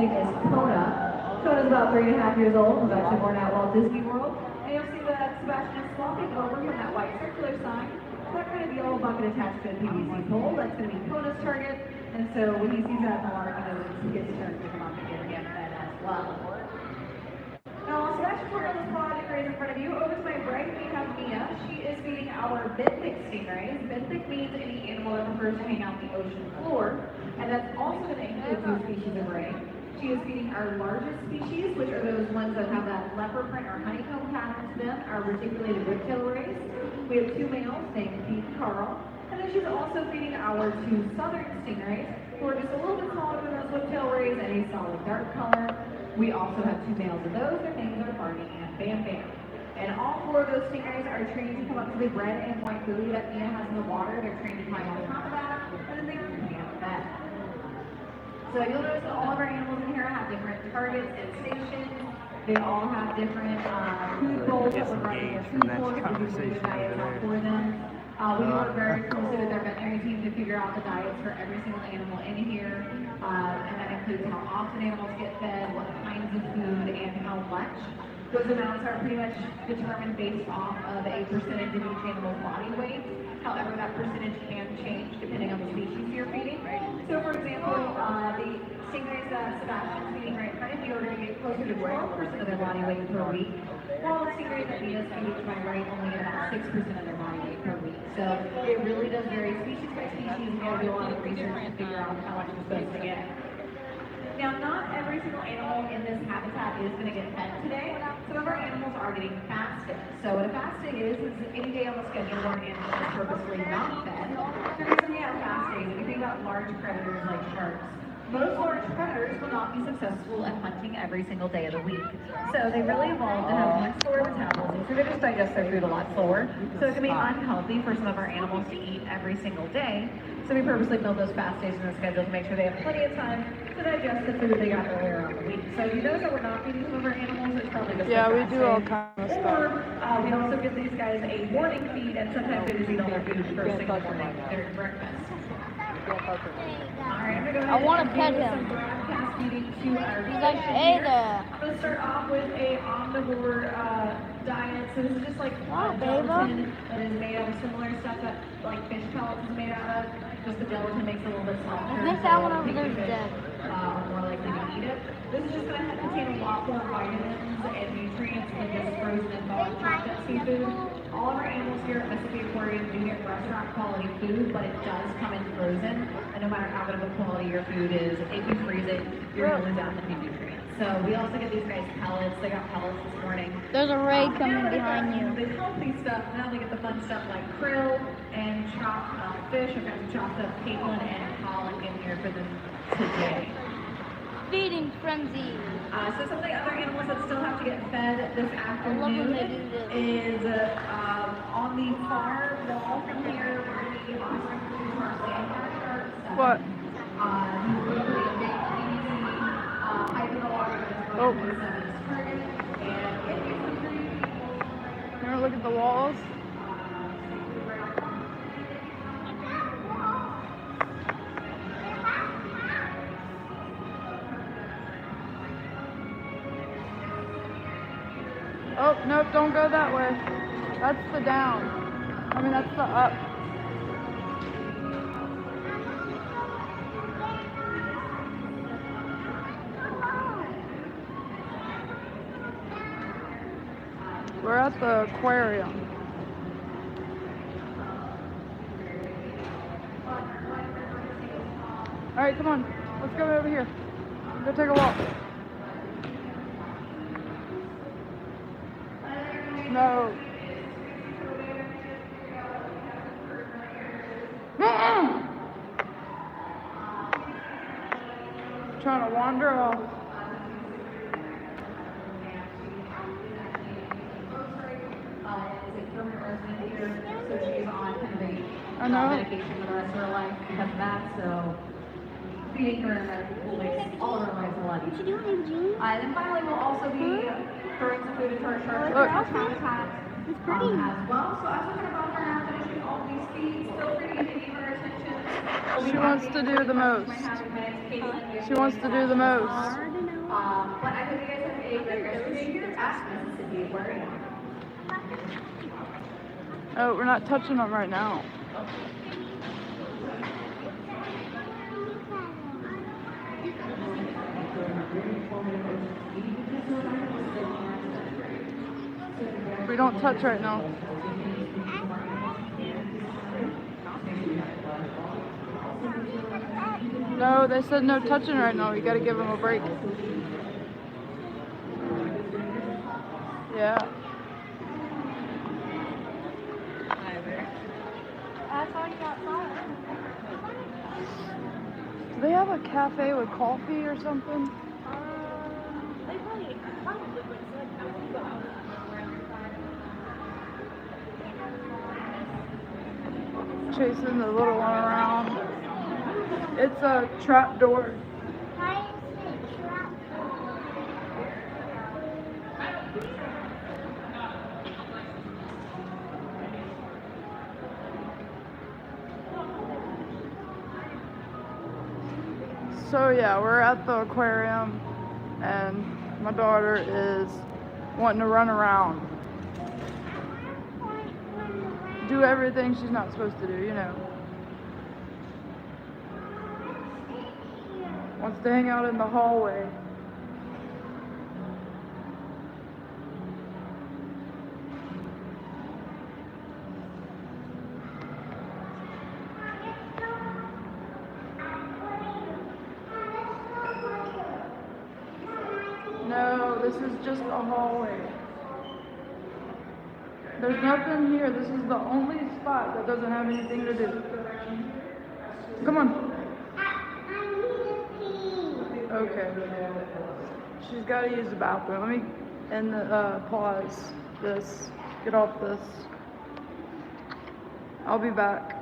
name is Kona. Kona's about 3.5 years old. He's actually born at Walt Disney World. And you'll see that Sebastian is swapping over from that white circular sign to that kind of yellow bucket attached to a PVC pole. That's going to be Kona's target. And so when he sees that mark, you know, it's his turn to come up and get him fed as well. Now, Sebastian's working on the squad stingrays in front of you. Over to my right, we have Mia. She is feeding our benthic stingrays. Benthic means any animal that prefers to hang out the ocean floor, and that's also going to include two species of ray. She is feeding our largest species, which are those ones that have that leopard print or honeycomb pattern to them, our reticulated whiptail rays. We have two males named Pete and Carl. And then she's also feeding our two southern stingrays, who are just a little bit smaller than those whiptail rays and a solid dark color. We also have two males of those. Their names are Barney and Bam Bam. And all four of those stingrays are trained to come up to the red and white buoy that Mia has in the water. They're trained to climb on top of that, and then they are pan fed. So you'll notice that all of our animals in here have different targets and stations. They all have different food bowls that we're running their food for, so we do the diets out for them. We work very closely with our veterinary team to figure out the diets for every single animal in here. And that includes how often animals get fed, what kinds of food, and how much. Those amounts are pretty much determined based off of a percentage of each animal's body weight. However, that percentage can change depending on the species you're feeding. So for example, the stingrays that Sebastian's feeding right in front of you are going to get closer to 12% of their body weight per week, while the stingrays that Mia's feeding to my right only get about 6% of their body weight per week. So it really does vary species by species. You got to do a lot of research to figure out how much you're supposed to get. Now, not every single animal in this habitat is going to get fed today. Some of our animals are getting fasted. So what a fasting is any day on the schedule where an animal is purposely not fed. The reason we have fasting, if you think about large predators like sharks, most large predators will not be successful at hunting every single day of the week. So they really evolved to have much slower metabolism, so they just digest their food a lot slower. So it can be unhealthy for some of our animals to eat every single day. So we purposely build those fast days in the schedule to make sure they have plenty of time to digest the food they got earlier on the week. So you notice that we're not feeding some of our animals, it's probably just we do all kinds of stuff. Or we also give these guys a morning feed, and sometimes they just eat all their food first thing in the morning during breakfast. Alright, I'm going to go ahead I want to and pet do him. some broadcast feeding to our He's like, station hey here. there. I'm going to start off with a omnivore diet. So this is just like gelatin that is made out of similar stuff that like fish pellets is made out of. Just the gelatin makes it a little bit softer. I think that one over there is dead. Are more likely to eat it. This is just going to contain a lot more vitamins and nutrients than just frozen and thawed chopped up seafood. All of our animals here at the Aquarium do get restaurant quality food, but it does come in frozen. And no matter how good of a quality your food is, if you freeze it, you're going to lose out on the nutrients. So we also get these guys pellets. They got pellets this morning. There's a ray coming behind you. The healthy stuff, now they get the fun stuff like krill and chopped fish. I've got some chopped up capelin and pollock in here for them today. Feeding frenzy. So some of the other animals that still have to get fed this afternoon is on the far wall from here where the offspring to our sandbar sharks. What? Literally a big PVC pipe in the water that is going to this target. And if you can You ever look at the walls? Oh, nope, don't go that way. That's the down. I mean, that's the up. We're at the aquarium. All right, come on. Let's go over here. Go take a walk. No. Trying to wander off. So she's on kind of a medication for the rest of her life because of that. So feeding her makes all of our lives a lot easier. And then finally, we'll also be throwing some food into our shark habitat as well. So as we're going to buffer now, finishing all all of these feeds. Feel free to give any of our attention. She wants to do the most. She wants to do the most. But I hope you guys have a great rest of your day here at Mississippi Aquarium. Oh, we're not touching them right now. We don't touch right now. No, they said no touching right now. You gotta give them a break. Yeah. Do they have a cafe with coffee or something? They probably would go out. Chasing the little one around. It's a trap door. Why is it trap? So yeah, we're at the aquarium and my daughter is wanting to run around. Do everything she's not supposed to do, you know. Wants to hang out in the hallway. No, this is just a hallway. There's nothing here. This is the only spot that doesn't have anything to do. Come on. I need a pee. Okay. She's got to use the bathroom. Let me end the pause this. Get off this. I'll be back.